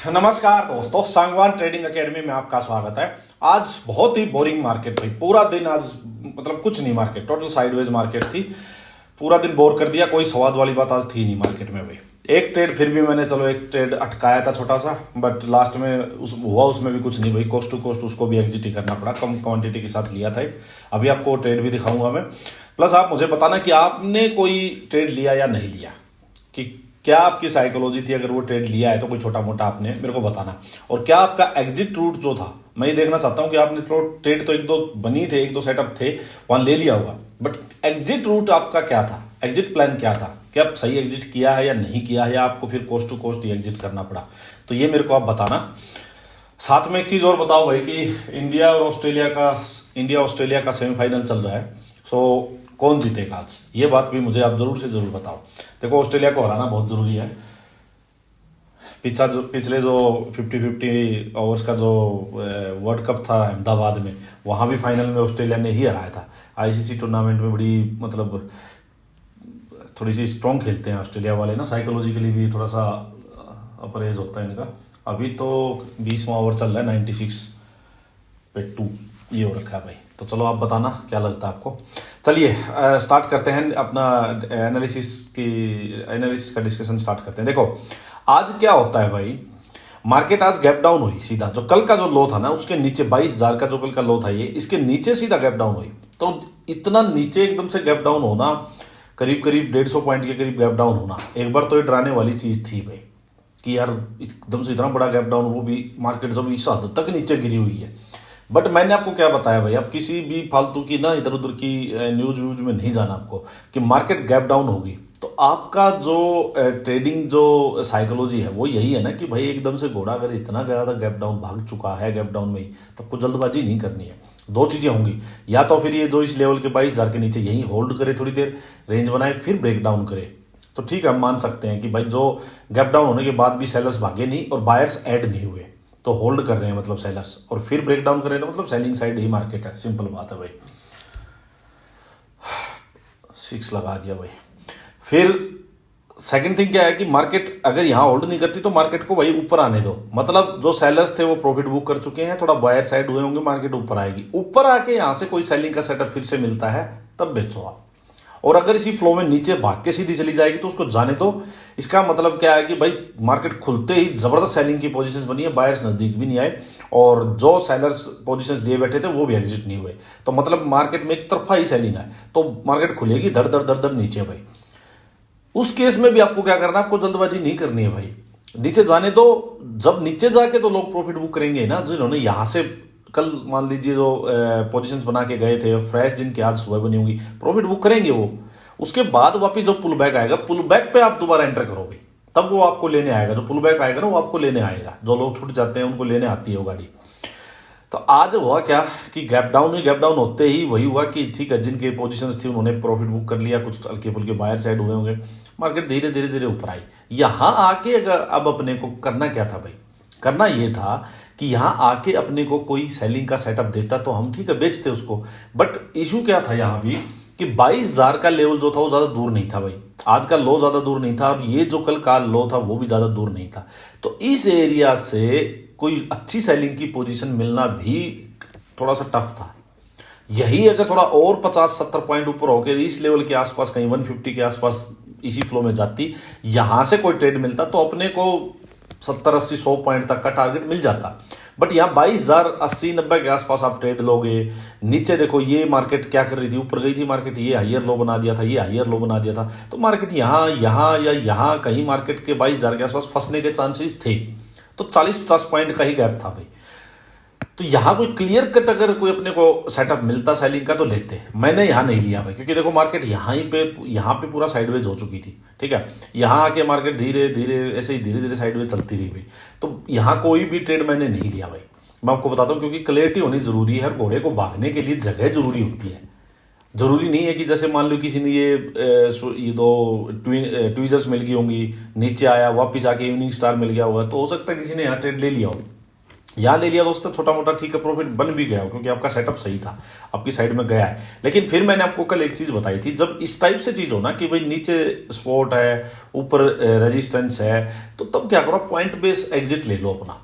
नमस्कार दोस्तों, Sangwan trading academy में आपका स्वागत है। आज बहुत ही बोरिंग मार्केट भाई, पूरा दिन आज मतलब कुछ नहीं, मार्केट टोटल साइडवेज मार्केट थी। पूरा दिन बोर कर दिया, कोई स्वाद वाली बात आज थी नहीं मार्केट में भाई। एक ट्रेड फिर भी मैंने चलो एक ट्रेड अटकाया था छोटा सा, बट लास्ट में उसमें भी कुछ नहीं भाई, कोस्ट टू कोस्ट उसको भी एग्जिट ही करना पड़ा, कम क्वांटिटी के साथ लिया था। अभी आपको ट्रेड भी दिखाऊंगा मैं, प्लस आप मुझे बताना कि आपने कोई ट्रेड लिया या नहीं लिया, कि क्या आपकी साइकोलॉजी थी। अगर वो ट्रेड लिया है तो कोई छोटा मोटा आपने मेरे को बताना, और क्या आपका एग्जिट रूट जो था, मैं ये देखना चाहता हूं कि आपने ट्रेड तो एक दो बनी थे, एक दो सेटअप थे, वहां ले लिया होगा, बट एग्जिट रूट आपका क्या था, एग्जिट प्लान क्या था, क्या आप सही एग्जिट किया है या नहीं किया है, या आपको फिर कोस्ट टू कोस्ट ही एग्जिट करना पड़ा, तो ये मेरे को आप बताना। साथ में एक चीज और बताओ भाई कि इंडिया ऑस्ट्रेलिया का सेमीफाइनल चल रहा है, सो कौन जीतेगा आज, ये बात भी मुझे आप जरूर से जरूर बताओ। देखो, ऑस्ट्रेलिया को हराना बहुत जरूरी है। पिछले जो 50-50 ओवर्स का जो वर्ल्ड कप था अहमदाबाद में, वहां भी फाइनल में ऑस्ट्रेलिया ने ही हराया था। आईसीसी टूर्नामेंट में बड़ी मतलब थोड़ी सी स्ट्रॉन्ग खेलते हैं ऑस्ट्रेलिया वाले ना, साइकोलॉजिकली भी थोड़ा सा अपरहेज होता है इनका। अभी तो 20वां ओवर चल रहा है, 96/2 ये हो रखा है भाई। तो चलो आप बताना क्या लगता है आपको। चलिए स्टार्ट करते हैं अपना एनालिसिस का डिस्कशन स्टार्ट करते हैं। देखो आज क्या होता है भाई, मार्केट आज गैप डाउन हुई सीधा, जो कल का जो लो था ना उसके नीचे 22,000 का जो कल का लो था, ये इसके नीचे सीधा गैप डाउन हुई। तो इतना नीचे एकदम से गैप डाउन होना, करीब करीब 150 पॉइंट के करीब गैप डाउन होना, एक बार तो ये डराने वाली चीज थी भाई कि यार एकदम से इतना बड़ा गैप डाउन, वो भी मार्केट जब इस हद तक नीचे गिरी हुई है। बट मैंने आपको क्या बताया भाई, आप किसी भी फालतू की ना इधर उधर की न्यूज व्यूज में नहीं जाना आपको, कि मार्केट गैप डाउन होगी तो आपका जो ट्रेडिंग जो साइकोलॉजी है वो यही है ना कि भाई एकदम से घोड़ा अगर इतना ज्यादा गैप डाउन भाग चुका है गैप डाउन में ही, तो आपको जल्दबाजी नहीं करनी है। दो चीजें होंगी, या तो फिर ये जो इस लेवल के 22,000 के नीचे यही होल्ड करे, थोड़ी देर रेंज बनाए, फिर ब्रेक डाउन करे, तो ठीक है, हम मान सकते हैं कि भाई जो गैप डाउन होने के बाद भी सेलर्स भागे नहीं और बायर्स ऐड नहीं हुए, तो होल्ड कर रहे हैं मतलब सेलर्स, और फिर ब्रेक डाउन कर रहे हैं तो मतलब सेलिंग साइड ही मार्केट है। सिंपल बात है भाई। 6 लगा दिया भाई। फिर सेकंड थिंग क्या है कि मार्केट अगर यहां होल्ड नहीं करती तो मार्केट को भाई ऊपर आने दो, मतलब जो सेलर्स थे वो प्रॉफिट बुक कर चुके हैं, थोड़ा बायर साइड हुए होंगे, मार्केट ऊपर आएगी, ऊपर आके यहां से कोई सेलिंग का सेटअप फिर से मिलता है तब बेचो आप। और अगर इसी फ्लो में नीचे भाग के सीधी चली जाएगी तो उसको जाने दो। इसका मतलब क्या है कि भाई मार्केट खुलते ही जबरदस्त सेलिंग की पोजीशंस बनी है, बायर्स नजदीक भी नहीं आए, और जो सेलर्स पोजीशंस लिए बैठे थे वो भी एग्जिट नहीं हुए, तो मतलब मार्केट में एक तरफा ही सेलिंग है, तो मार्केट खुलेगी धड़ धड़ धड़ धड़ नीचे भाई। उस केस में भी आपको क्या करना है, आपको जल्दबाजी नहीं करनी है भाई, नीचे जाने दो। जब नीचे जाके तो लोग प्रॉफिट बुक करेंगे ना, जिन्होंने यहां से कल मान लीजिए जो पोजीशंस बना के गए थे फ्रेश, जिनकी आज सुबह बनी होंगी, प्रॉफिट बुक करेंगे वो। उसके बाद वापिस जो पुल बैक आएगा, पुल बैक पे आप दोबारा एंटर करोगे, तब वो आपको लेने आएगा, जो पुल बैक आएगा ना वो आपको लेने आएगा। जो लोग छूट जाते हैं उनको लेने आती है वो गाड़ी। तो आज हुआ क्या कि गैप डाउन होते ही वही हुआ कि ठीक है, जिनके पोजीशंस थी उन्होंने प्रॉफिट बुक कर लिया, कुछ हल्के फुल्के बायर साइड हुए होंगे, मार्केट धीरे धीरे धीरे ऊपर आई। यहां आके अगर अब अपने को करना क्या था भाई, करना ये था कि यहां आके अपने को कोई सेलिंग का सेटअप देता तो हम ठीक है बेचते उसको। बट इशू क्या था यहां भी कि 22,000 का लेवल जो था वो ज्यादा दूर नहीं था भाई, आज का लो ज्यादा दूर नहीं था, और ये जो कल का लो था वो भी ज्यादा दूर नहीं था। तो इस एरिया से कोई अच्छी सेलिंग की पोजीशन मिलना भी थोड़ा सा टफ था। यही अगर थोड़ा और 50-70 पॉइंट ऊपर होकर इस लेवल के आसपास कहीं 150 के आसपास इसी फ्लो में जाती, यहां से कोई ट्रेड मिलता तो अपने को 70-80-100 पॉइंट तक का टारगेट मिल जाता। बट यहाँ 22,000 80-90 के आसपास आप ट्रेड लोगे। नीचे देखो ये मार्केट क्या कर रही थी, ऊपर गई थी मार्केट, ये हाइयर लो बना दिया था, ये हाइयर लो बना दिया था, तो मार्केट यहाँ या यहाँ कहीं मार्केट के 22,000 के आसपास फंसने के चांसेस थे। तो 40-50 पॉइंट का ही गैप था भाई। तो यहां कोई क्लियर कट अगर कोई अपने को सेटअप मिलता सेलिंग का तो लेते। मैंने यहां नहीं लिया भाई, क्योंकि देखो मार्केट यहां पे पूरा साइडवेज हो चुकी थी, ठीक है। यहां आके मार्केट धीरे धीरे ऐसे ही धीरे धीरे साइडवेज चलती रही भाई, तो यहां कोई भी ट्रेड मैंने नहीं लिया भाई। मैं आपको बताता हूं, क्योंकि क्लियरिटी होनी जरूरी है। हर घोड़े को भागने के लिए जगह जरूरी होती है। जरूरी नहीं है कि जैसे मान लो किसी ने ये दो ट्वीजर्स मिल गई होंगी, नीचे आया वापिस आके इवनिंग स्टार मिल गया होगा, तो हो सकता है किसी ने यहाँ ट्रेड ले लिया हो, यहाँ ले लिया दोस्तों, छोटा मोटा ठीक है, प्रॉफिट बन भी गया क्योंकि आपका सेटअप सही था, आपकी साइड में गया है। लेकिन फिर मैंने आपको कल एक चीज बताई थी, जब इस टाइप से चीज हो ना कि भाई नीचे सपोर्ट है, ऊपर रेजिस्टेंस है, तो तब क्या करो, पॉइंट बेस एग्जिट ले लो अपना।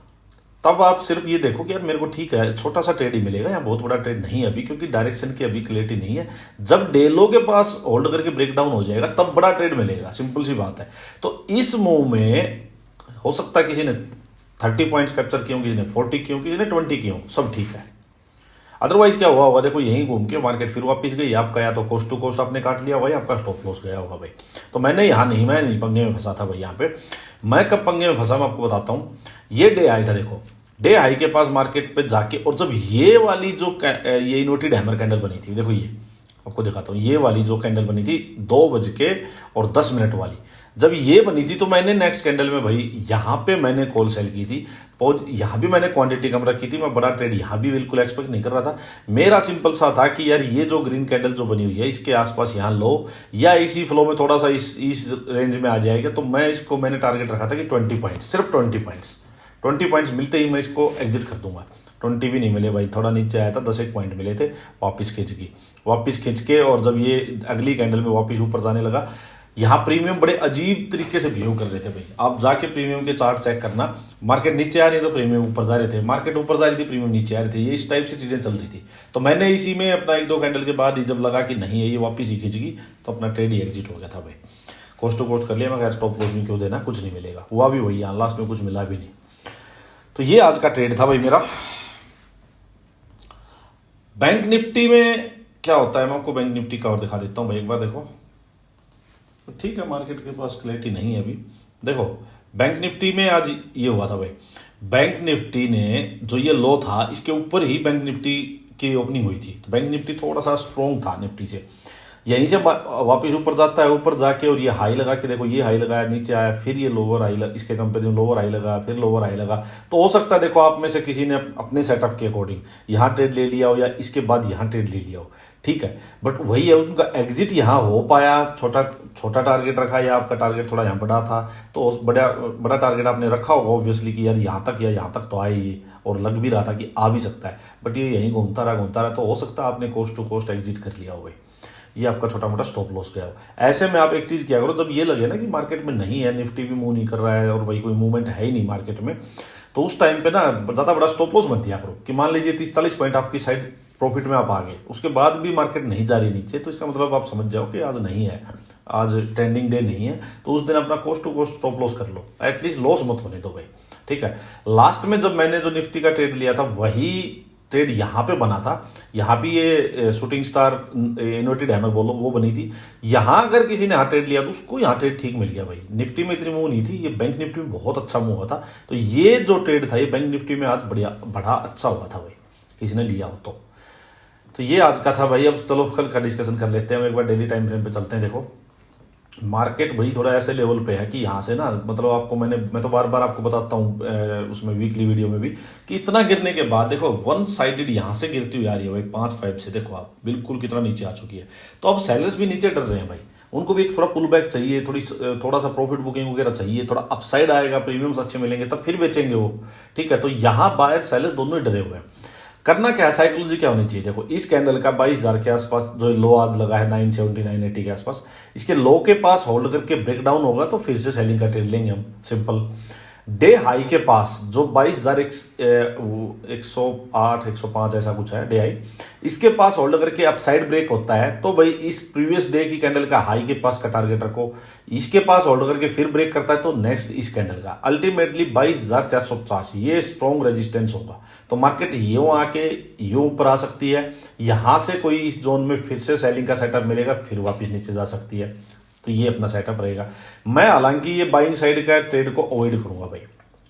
तब आप सिर्फ ये देखो कि यार मेरे को ठीक है छोटा सा ट्रेड ही मिलेगा, यहाँ बहुत बड़ा ट्रेड नहीं है अभी, क्योंकि डायरेक्शन की अभी क्लियरिटी नहीं है। जब डेलो के पास होल्ड करके ब्रेक डाउन हो जाएगा तब बड़ा ट्रेड मिलेगा, सिंपल सी बात है। तो इस मूव में हो सकता है किसी ने 30 पॉइंट्स कैप्चर किए, किसी ने 40 किए, किसी ने 20 किए, सब ठीक है। अदरवाइज क्या हुआ होगा, देखो यहीं घूम के मार्केट फिर वापस गई आपका, या तो कोस्ट टू कोस्ट आपने काट लिया भाई, आपका स्टॉप लॉस गया होगा भाई। तो मैंने यहाँ नहीं, मैं नहीं पंगे में फंसा था भाई। यहाँ पे मैं कब पंगे में फंसा मैं आपको बताता हूँ। ये डे आई था, देखो डे हाई के पास मार्केट पे जाके, और जब ये वाली जो ये इन्वर्टेड हैमर कैंडल बनी थी, देखो ये आपको दिखाता हूँ, ये वाली जो कैंडल बनी थी 2:10 वाली, जब ये बनी थी तो मैंने नेक्स्ट कैंडल में भाई यहाँ पे मैंने कॉल सेल की थी। यहाँ भी मैंने क्वांटिटी कम रखी थी, मैं बड़ा ट्रेड यहाँ भी बिल्कुल एक्सपेक्ट नहीं कर रहा था। मेरा सिंपल सा था कि यार ये जो ग्रीन कैंडल जो बनी हुई है इसके आसपास यहाँ लो, या इसी फ्लो में थोड़ा सा इस रेंज में आ जाएगा, तो मैंने टारगेट रखा था कि 20 पॉइंट्स, सिर्फ 20 पॉइंट्स मिलते ही मैं इसको एग्जिट कर दूंगा। 20 भी नहीं मिले भाई, थोड़ा नीचे आया था, 10 पॉइंट मिले थे, वापस खींच के और जब ये अगली कैंडल में वापस ऊपर जाने लगा, यहाँ प्रीमियम बड़े अजीब तरीके से बिहेव कर रहे थे भाई। आप जाके प्रीमियम के चार्ट चेक करना, मार्केट नीचे आ रही तो प्रीमियम ऊपर जा रहे थे, मार्केट ऊपर जा रही थी प्रीमियम नीचे आ रहे थे, ये इस टाइप से चीजें चल रही थी। तो मैंने इसी में अपना 1-2 कैंडल के बाद ही जब लगा कि नहीं है ये वापस ही खींचेगी, तो अपना ट्रेड ही एग्जिट हो गया था भाई। कोस्ट टू कोस्ट कर लिया, मैं स्टॉप लॉस में क्यों देना, कुछ नहीं मिलेगा, हुआ भी वही, यहाँ लास्ट में कुछ मिला भी नहीं। तो ये आज का ट्रेड था भाई मेरा। बैंक निफ्टी में क्या होता है, मैं आपको बैंक निफ्टी का और दिखा देता हूं भाई, एक बार देखो। तो ठीक है, मार्केट के पास क्लैरिटी नहीं है अभी। देखो बैंक निफ्टी में आज ये हुआ था भाई, बैंक निफ्टी ने जो ये लो था इसके ऊपर ही बैंक निफ्टी की ओपनिंग हुई थी, तो बैंक निफ्टी थोड़ा सा स्ट्रॉन्ग था निफ्टी से, यहीं से वापस ऊपर जाता है, ऊपर जाके और ये हाई लगा के, देखो ये हाई लगाया, नीचे आया, फिर ये लोअर हाई लगा, इसके कंपेरिजन लोअर हाई लगा, फिर लोअर हाई लगा। तो हो सकता है देखो आप में से किसी ने अपने सेटअप के अकॉर्डिंग यहाँ ट्रेड ले लिया हो, या इसके बाद यहाँ ट्रेड ले लिया हो, ठीक है। बट वही है, उनका एग्जिट यहाँ हो पाया, छोटा टारगेट रखा, या आपका टारगेट थोड़ा यहाँ बड़ा था, तो बड़ा टारगेट आपने रखा होगा ऑब्वियसली कि यार यहाँ तक या यहाँ तक तो आए ये, और लग भी रहा था कि आ भी सकता है, बट ये यहीं घूमता रहा, तो हो सकता है आपने कोस्ट टू कोस्ट एग्जिट कर लिया हो, ये आपका छोटा मोटा स्टॉप लॉस गया हो। ऐसे में आप एक चीज क्या करो, जब ये लगे ना कि मार्केट में नहीं है, निफ्टी भी मूव नहीं कर रहा है और भाई कोई मूवमेंट है ही नहीं मार्केट में, तो उस टाइम पे ना ज्यादा बड़ा स्टॉप लॉस मत दिया करो कि मान लीजिए 30-40 पॉइंट आपकी साइड प्रॉफिट में आप आ गए, उसके बाद भी मार्केट नहीं जा रही नीचे, तो इसका मतलब आप समझ जाओ कि आज नहीं है, आज ट्रेंडिंग डे नहीं है, तो उस दिन अपना cost to cost stop loss कर लो, एटलीस्ट लॉस मत होने दो भाई, ठीक है। लास्ट में जब मैंने जो निफ्टी का ट्रेड लिया था वही ट्रेड यहाँ पे बना था, यहाँ भी ये शूटिंग स्टार इन्वर्टेड हैमर बोलो वो बनी थी, यहाँ अगर किसी ने यहाँ ट्रेड लिया तो उसको यहाँ ट्रेड ठीक मिल गया भाई। निफ्टी में इतनी मूव नहीं थी, ये बैंक निफ्टी में बहुत अच्छा मूव हुआ था, तो ये जो ट्रेड था ये बैंक निफ्टी में आज बड़ा अच्छा हुआ था भाई, किसी ने लिया हो तो ये आज का था भाई। अब चलो कल का डिस्कशन कर लेते हैं, हम एक बार डेली टाइम फ्रेम पे चलते हैं। देखो मार्केट भाई थोड़ा ऐसे लेवल पे है कि यहाँ से ना, मतलब आपको मैं तो बार बार आपको बताता हूँ उसमें वीकली वीडियो में भी, कि इतना गिरने के बाद देखो वन साइडेड यहाँ से गिरती हुई आ रही है भाई 5-5 से, देखो आप बिल्कुल कितना नीचे आ चुकी है। तो अब सेलर्स भी नीचे डर रहे हैं भाई, उनको भी एक थोड़ा पुल बैक चाहिए, थोड़ा सा प्रॉफिट बुकिंग वगैरह चाहिए, थोड़ा अपसाइड आएगा, प्रीमियम्स अच्छे मिलेंगे तब फिर बेचेंगे वो, ठीक है। तो यहाँ बायर सेलर्स दोनों ही डरे हुए हैं। करना क्या है, साइकोलॉजी क्या होनी चाहिए, देखो इस कैंडल का 22,000 के आसपास जो लो आज लगा है 970-980 के आसपास, इसके लो के पास होल्ड करके ब्रेक डाउन होगा तो फिर से सेलिंग का ट्रेड लेंगे हम, सिंपल। डे हाई के पास जो 22,108-105 ऐसा कुछ है डे हाई, इसके पास होल्ड करके अपसाइड ब्रेक होता है तो भाई इस प्रीवियस डे की कैंडल का हाई के पास का टारगेट रखो, इसके पास होल्ड करके फिर ब्रेक करता है तो नेक्स्ट इस कैंडल का अल्टीमेटली 22,450 ये स्ट्रॉन्ग रेजिस्टेंस होगा। तो मार्केट यूं आके यूं ऊपर आ सकती है, यहां से कोई इस जोन में फिर से सेलिंग का सेटअप मिलेगा, फिर वापस नीचे जा सकती है, तो ये अपना सेटअप रहेगा। मैं हालांकि ये बाइंग साइड का ट्रेड को अवॉइड करूंगा भाई,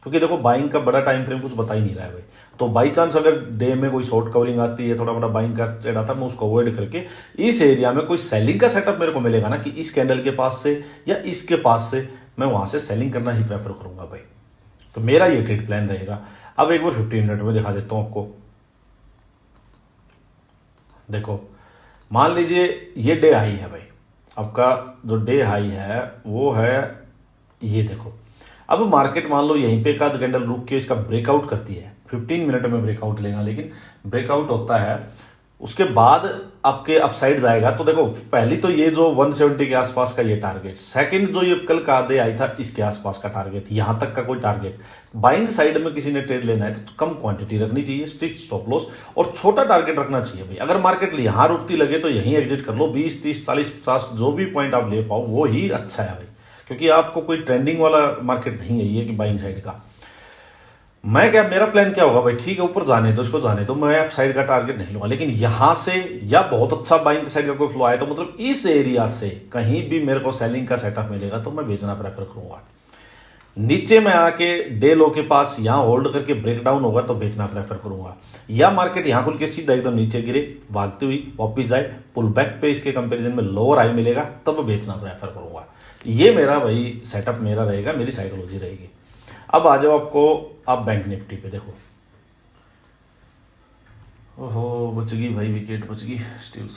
क्योंकि देखो बाइंग का बड़ा टाइम फ्रेम कुछ बता ही नहीं रहा है भाई। तो बाई चांस अगर डे में कोई शॉर्ट कवरिंग आती है, थोड़ा बड़ा बाइंग का ट्रेड आता है, मैं उसको अवॉइड करके इस एरिया में कोई सेलिंग का सेटअप मेरे को मिलेगा ना कि इस कैंडल के पास से या इसके पास से, मैं वहां से सेलिंग करना ही प्रेफर करूंगा भाई। तो मेरा ये ट्रेड प्लान रहेगा। अब एक बार 15 मिनट में दिखा देता हूं आपको। देखो मान लीजिए ये डे हाई है भाई, आपका जो डे हाई है वो है ये, देखो अब मार्केट मान लो यहीं पे एक आध कैंडल रुक के इसका ब्रेकआउट करती है 15 मिनट में ब्रेकआउट लेना, लेकिन ब्रेकआउट होता है उसके बाद आपके अपसाइड जाएगा। तो देखो पहली तो ये जो 170 के आसपास का ये टारगेट, सेकंड जो ये कल का डे आई था इसके आसपास का टारगेट, यहां तक का कोई टारगेट। बाइंग साइड में किसी ने ट्रेड लेना है तो कम क्वांटिटी रखनी चाहिए, स्ट्रिक्ट स्टॉप लॉस और छोटा टारगेट रखना चाहिए भाई। अगर मार्केट यहां रुकती लगे तो यहीं एग्जिट कर लो, 20 30 40 50 जो भी पॉइंट आप ले पाओ वो ही अच्छा है भाई, क्योंकि आपको कोई ट्रेंडिंग वाला मार्केट नहीं है ये कि बाइंग साइड का। मैं क्या, मेरा प्लान क्या होगा भाई, ठीक है ऊपर जाने दो, इसको जाने दो, मैं अप साइड का टारगेट नहीं लूंगा, लेकिन यहां से या बहुत अच्छा बाइंग साइड का कोई फ्लो आया तो मतलब इस एरिया से कहीं भी मेरे को सेलिंग का सेटअप मिलेगा तो मैं बेचना प्रेफर करूंगा। नीचे में आके डे लो के पास यहां होल्ड करके ब्रेक डाउन होगा तो बेचना प्रेफर करूंगा, या मार्केट यहां खुल के सीधा एकदम नीचे गिरे भागती हुई वापिस जाए पुल बैक पे इसके कंपेरिजन में लोअर हाई मिलेगा तब बेचना प्रेफर करूंगा। ये मेरा भाई सेटअप मेरा रहेगा, मेरी साइकोलॉजी रहेगी। अब आ जाओ आपको आप बैंक निफ्टी पे देखो, ओहो बच गई भाई, विकेट बच गई स्टीवन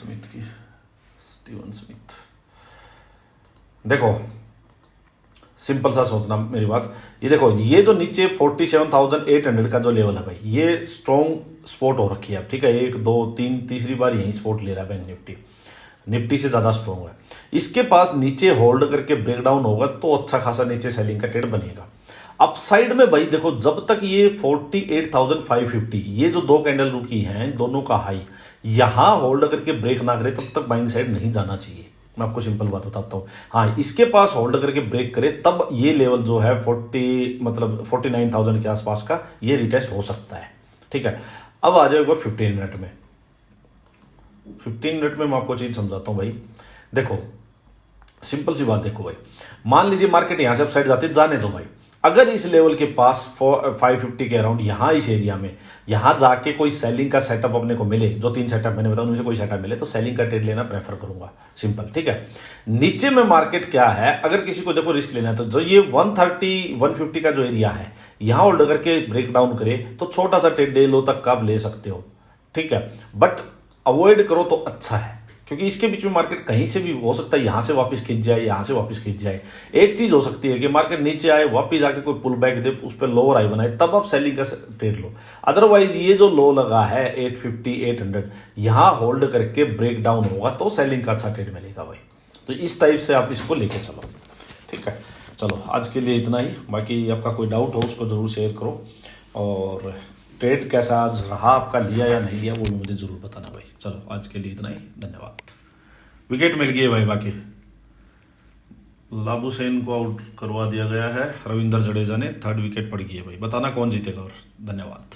स्मिथ। देखो सिंपल सा सोचना मेरी बात, ये देखो ये जो नीचे 47,800 का जो लेवल है भाई, ये स्ट्रॉन्ग स्पोर्ट हो रखी है अब, ठीक है, 1 2 3 तीसरी बार यही स्पोर्ट ले रहा है बैंक निफ्टी, निफ्टी से ज्यादा स्ट्रॉन्ग है। इसके पास नीचे होल्ड करके ब्रेक डाउन होगा तो अच्छा खासा नीचे सेलिंग का ट्रेड बनेगा। अपसाइड में भाई देखो जब तक ये 48,550 ये जो दो कैंडल रुकी हैं दोनों का हाई यहां होल्ड करके ब्रेक ना करे तब तक बाइंग साइड नहीं जाना चाहिए। मैं आपको सिंपल बात बताता हूं, हाँ इसके पास होल्ड करके ब्रेक करे तब ये लेवल जो है 49,000 के आसपास का ये रिटेस्ट हो सकता है, ठीक है। अब आ जाएगा 15 मिनट में, 15 मिनट में मैं आपको चीज समझाता हूं भाई। देखो सिंपल सी बात देखो भाई, मान लीजिए मार्केट यहां से अपसाइड जाती जाने दो भाई, अगर इस लेवल के पास 550 के अराउंड यहां इस एरिया में यहां जाके कोई सेलिंग का सेटअप अपने को मिले, जो 3 सेटअप मैंने बताया उनमें से कोई सेटअप मिले तो सेलिंग का ट्रेड लेना प्रेफर करूंगा, सिंपल, ठीक है। नीचे में मार्केट क्या है, अगर किसी को देखो रिस्क लेना है तो जो ये 130 150 का जो एरिया है यहां होल्ड करके ब्रेक डाउन करे तो छोटा सा ट्रेड डे लो तक का आप ले सकते हो, ठीक है, बट अवॉइड करो तो अच्छा है, क्योंकि इसके बीच में मार्केट कहीं से भी हो सकता है यहां से वापस खींच जाए, यहां से वापस खींच जाए। एक चीज हो सकती है कि मार्केट नीचे आए वापस आके कोई पुल बैक दे उस पर लोअर हाई बनाए तब आप सेलिंग का ट्रेड लो, अदरवाइज ये जो लो लगा है 850 800 यहां होल्ड करके ब्रेक डाउन होगा तो सेलिंग का अच्छा ट्रेड मिलेगा भाई। तो इस टाइप से आप इसको लेके चलो, ठीक है। चलो आज के लिए इतना ही, बाकी आपका कोई डाउट हो उसको जरूर शेयर करो, और ट्रेड कैसा आज रहा आपका, लिया या नहीं लिया वो भी मुझे जरूर बताना भाई। चलो आज के लिए इतना ही, धन्यवाद। विकेट मिल गई है भाई, बाकी लाबुसैन को आउट करवा दिया गया है, रविंद्र जडेजा ने 3rd विकेट पड़ गई है भाई, बताना कौन जीतेगा, और धन्यवाद।